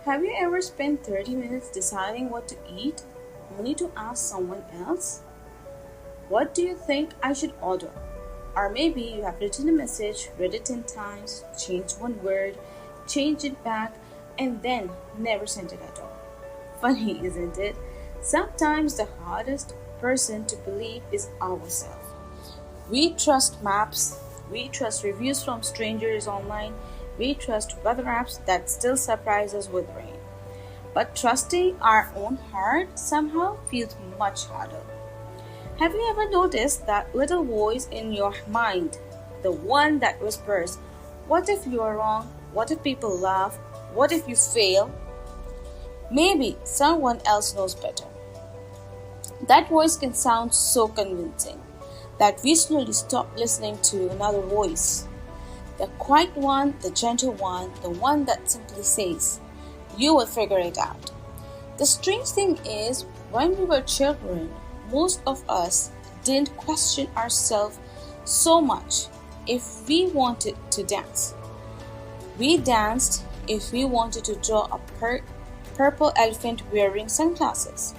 Have you ever spent 30 minutes deciding what to eat, only to ask someone else, "What do you think I should order?" Or maybe you have written a message, read it 10 times, changed one word, changed it back, and then never sent it at all. Funny, isn't it? Sometimes the hardest person to believe is ourselves. We trust maps, we trust reviews from strangers online, we trust weather apps that still surprise us with rain. But trusting our own heart somehow feels much harder. Have you ever noticed that little voice in your mind? The one that whispers, "What if you are wrong? What if people laugh? What if you fail?" Maybe someone else knows better. That voice can sound so convincing that we slowly stop listening to another voice. The quiet one, the gentle one, the one that simply says, "You will figure it out." The strange thing is, when we were children, most of us didn't question ourselves so much. If we wanted to dance, we danced. If we wanted to draw a purple elephant wearing sunglasses,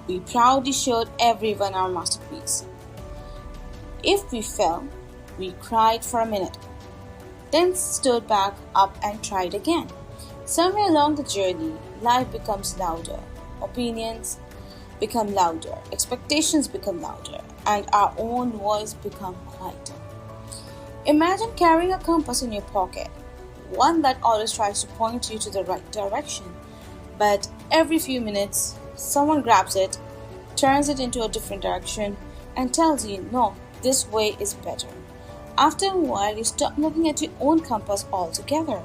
we proudly showed everyone our masterpiece. If we fell, we cried for a minute, then stood back up and tried again. Somewhere along the journey, life becomes louder, opinions become louder, expectations become louder, and our own voice becomes quieter. Imagine carrying a compass in your pocket, one that always tries to point you to the right direction, but every few minutes, someone grabs it, turns it into a different direction, and tells you, "No, this way is better." After a while, you stop looking at your own compass altogether,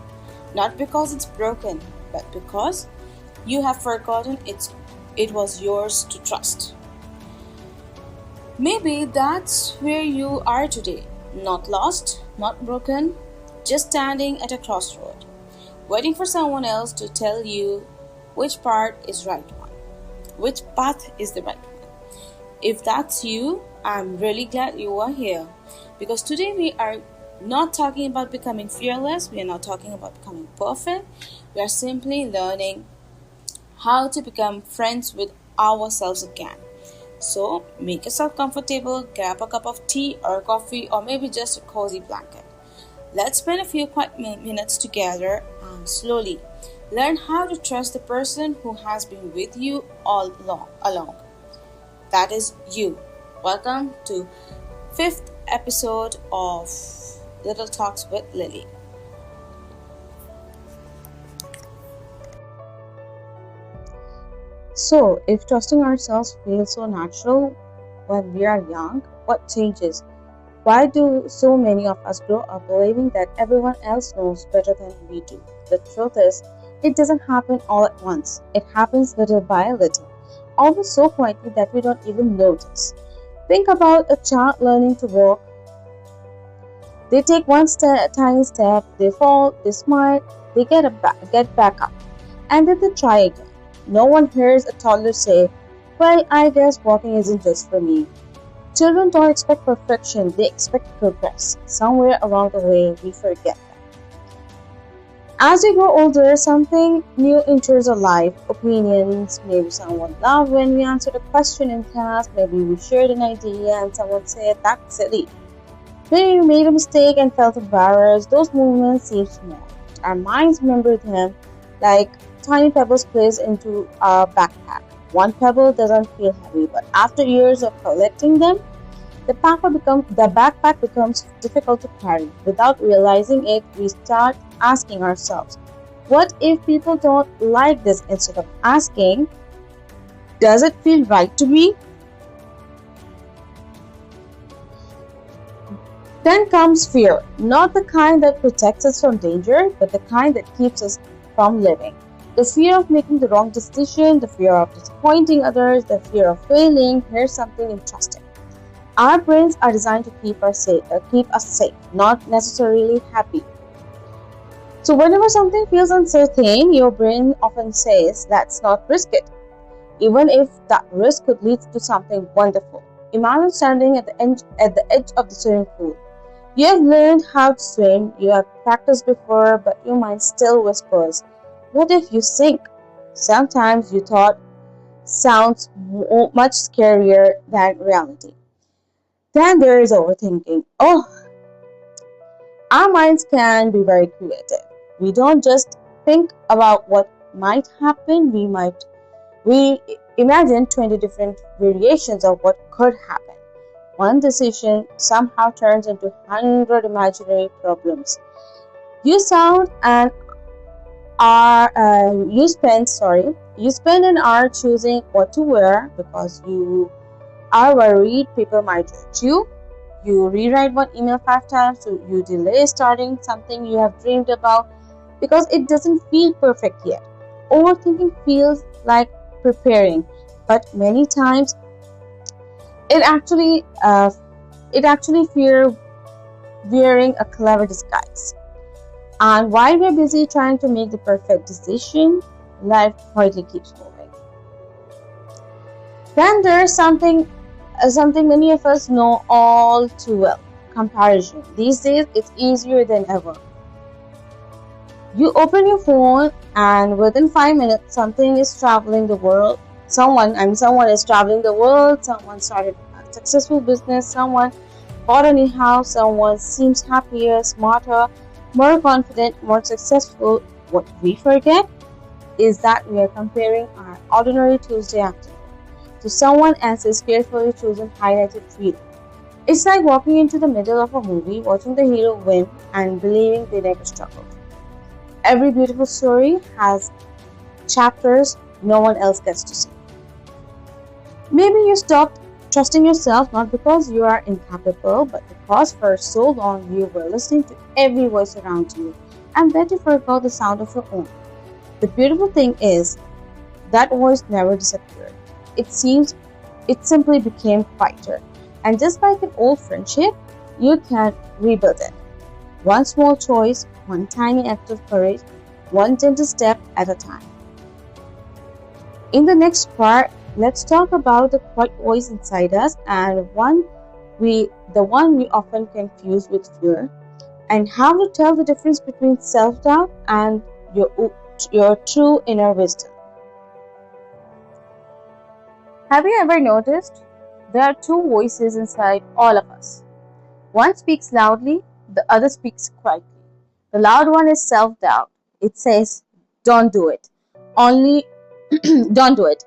not because it's broken, but because you have forgotten it was yours to trust. Maybe that's where you are today, not lost, not broken, just standing at a crossroad, waiting for someone else to tell you which part is right one, which path is the right one. If that's you, I'm really glad you are here, because today we are not talking about becoming fearless, we are not talking about becoming perfect, we are simply learning how to become friends with ourselves again. So make yourself comfortable, grab a cup of tea or coffee, or maybe just a cozy blanket. Let's spend a few quiet minutes together and slowly learn how to trust the person who has been with you all along. That is you. Welcome to 5th episode of Little Talks with Lily. So, if trusting ourselves feels so natural when we are young, what changes? Why do so many of us grow up believing that everyone else knows better than we do? The truth is, it doesn't happen all at once. It happens little by little, almost so quietly that we don't even notice. Think about a child learning to walk. They take one tiny step, they fall, they smile, they get back up, and then they try again. No one hears a toddler say, "Well, I guess walking isn't just for me." Children don't expect perfection, they expect progress. Somewhere along the way, we forget that. As we grow older, something new enters our life. Opinions, maybe someone laughed when we answered a question in class, maybe we shared an idea and someone said, "That's silly." Maybe we made a mistake and felt embarrassed. Those moments seem small. Our minds remember them like tiny pebbles placed into a backpack. One pebble doesn't feel heavy, but after years of collecting them, the backpack becomes difficult to carry. Without realizing it, we start asking ourselves, "What if people don't like this?" instead of asking, "Does it feel right to me?" Then comes fear, not the kind that protects us from danger, but the kind that keeps us from living. The fear of making the wrong decision, the fear of disappointing others, the fear of failing. Here's something interesting. Our brains are designed to keep us safe, not necessarily happy. So whenever something feels uncertain, your brain often says, "Let's not risk it," even if that risk could lead to something wonderful. Imagine standing at the edge of the swimming pool. You have learned how to swim, you have practiced before, but your mind still whispers, What if you sink? Sometimes you thought sounds much scarier than reality. Then there is overthinking. Oh, our minds can be very creative. We don't just think about what might happen, we imagine 20 different variations of what could happen. One decision somehow turns into 100 imaginary problems. You sound an you spend an hour choosing what to wear because you are worried people might judge you. You rewrite one email 5 times, so you delay starting something you have dreamed about because it doesn't feel perfect yet. Overthinking feels like preparing, but many times it actually uh, it actually fear wearing a clever disguise. And while we're busy trying to make the perfect decision, life quietly keeps moving. Then there's something many of us know all too well: comparison. These days, it's easier than ever. You open your phone, and within 5 minutes, something is traveling the world. Someone is traveling the world. Someone started a successful business. Someone bought a new house. Someone seems happier, smarter, more confident, more successful. What we forget is that we are comparing our ordinary Tuesday afternoon to someone else's carefully chosen highlighted reel. It's like walking into the middle of a movie, watching the hero win, and believing they never struggled. Every beautiful story has chapters no one else gets to see. Maybe you stopped trusting yourself not because you are incapable, but because for so long you were listening to every voice around you and that you forgot the sound of your own. The beautiful thing is that voice never disappeared. It simply became quieter. And just like an old friendship, you can rebuild it. One small choice, one tiny act of courage, one gentle step at a time. In the next part, let's talk about the quiet voice inside us and the one we often confuse with fear, and how to tell the difference between self-doubt and your true inner wisdom. Have you ever noticed there are two voices inside all of us? One speaks loudly, the other speaks quietly. The loud one is self-doubt. It says, "Don't do it." Only don't do it.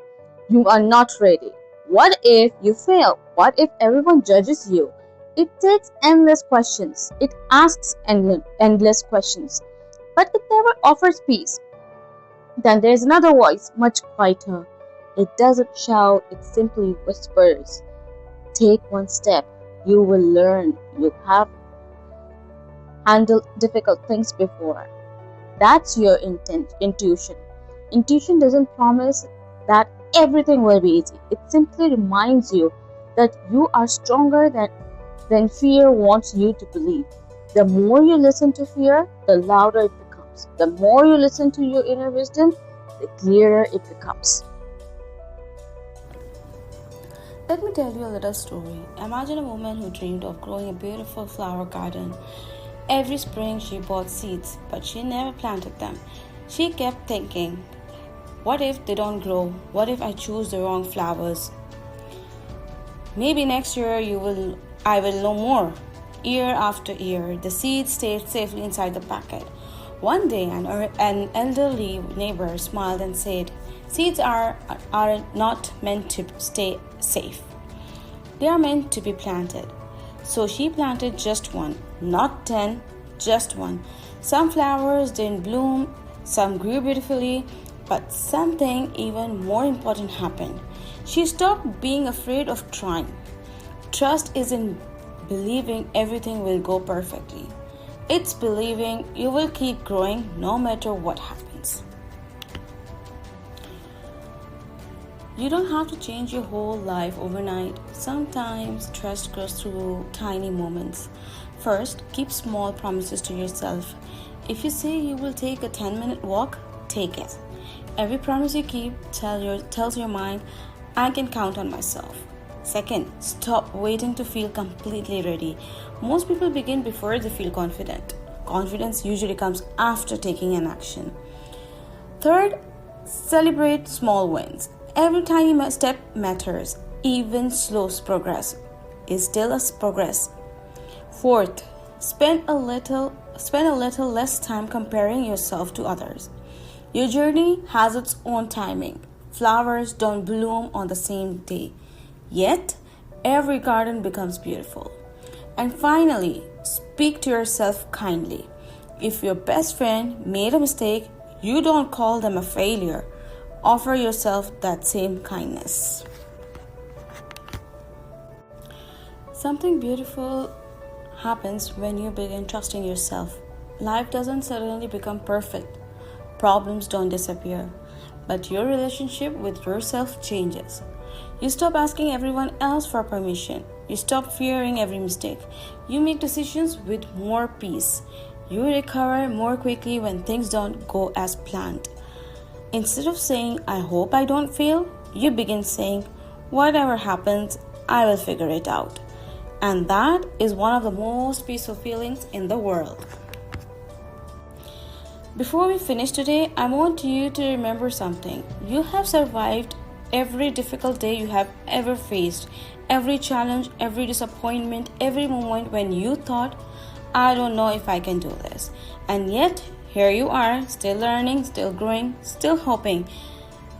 You are not ready. What if you fail? What if everyone judges you? It takes endless questions. It asks endless questions. But it never offers peace. Then there's another voice, much quieter. It doesn't shout, it simply whispers. Take one step. You will learn. You have handled difficult things before. That's your intuition. Intuition doesn't promise that everything will be easy. It simply reminds you that you are stronger than fear wants you to believe. The more you listen to fear, the louder it becomes. The more you listen to your inner wisdom, the clearer it becomes. Let me tell you a little story. Imagine a woman who dreamed of growing a beautiful flower garden. Every spring she bought seeds, but she never planted them. She kept thinking, what if they don't grow? What if I choose the wrong flowers? Maybe next year I will know more. Year after year, the seeds stayed safely inside the packet. One day, an elderly neighbor smiled and said, "Seeds are not meant to stay safe. They are meant to be planted." So she planted just one, not 10, just one. Some flowers didn't bloom, some grew beautifully, but something even more important happened. She stopped being afraid of trying. Trust isn't believing everything will go perfectly. It's believing you will keep growing no matter what happens. You don't have to change your whole life overnight. Sometimes trust grows through tiny moments. First, keep small promises to yourself. If you say you will take a 10-minute walk, take it. Every promise you keep tells your mind, I can count on myself. Second, stop waiting to feel completely ready. Most people begin before they feel confident. Confidence usually comes after taking an action. Third, celebrate small wins. Every tiny step matters. Even slow progress is still a progress. Fourth, spend a little less time comparing yourself to others. Your journey has its own timing. Flowers don't bloom on the same day. Yet, every garden becomes beautiful. And finally, speak to yourself kindly. If your best friend made a mistake, you don't call them a failure. Offer yourself that same kindness. Something beautiful happens when you begin trusting yourself. Life doesn't suddenly become perfect. Problems don't disappear. But your relationship with yourself changes. You stop asking everyone else for permission. You stop fearing every mistake. You make decisions with more peace. You recover more quickly when things don't go as planned. Instead of saying, I hope I don't fail, you begin saying, whatever happens, I will figure it out. And that is one of the most peaceful feelings in the world. Before we finish today, I want you to remember something. You have survived every difficult day you have ever faced, every challenge, every disappointment, every moment when you thought, I don't know if I can do this. And yet, here you are, still learning, still growing, still hoping.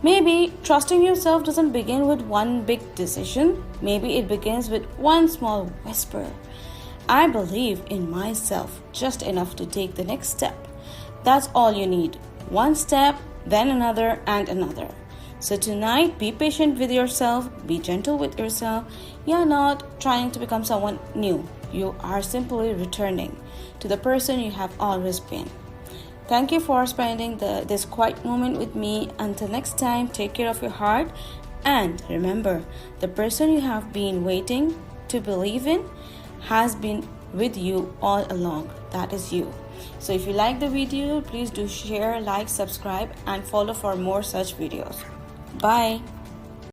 Maybe trusting yourself doesn't begin with one big decision. Maybe it begins with one small whisper. I believe in myself just enough to take the next step. That's all you need. One step, then another and another. So tonight, be patient with yourself, be gentle with yourself. You're not trying to become someone new. You are simply returning to the person you have always been. Thank you for spending this quiet moment with me. Until next time, take care of your heart. And remember, the person you have been waiting to believe in has been with you all along. That is you. So if you like the video, please do share, like, subscribe, and follow for more such videos. Bye.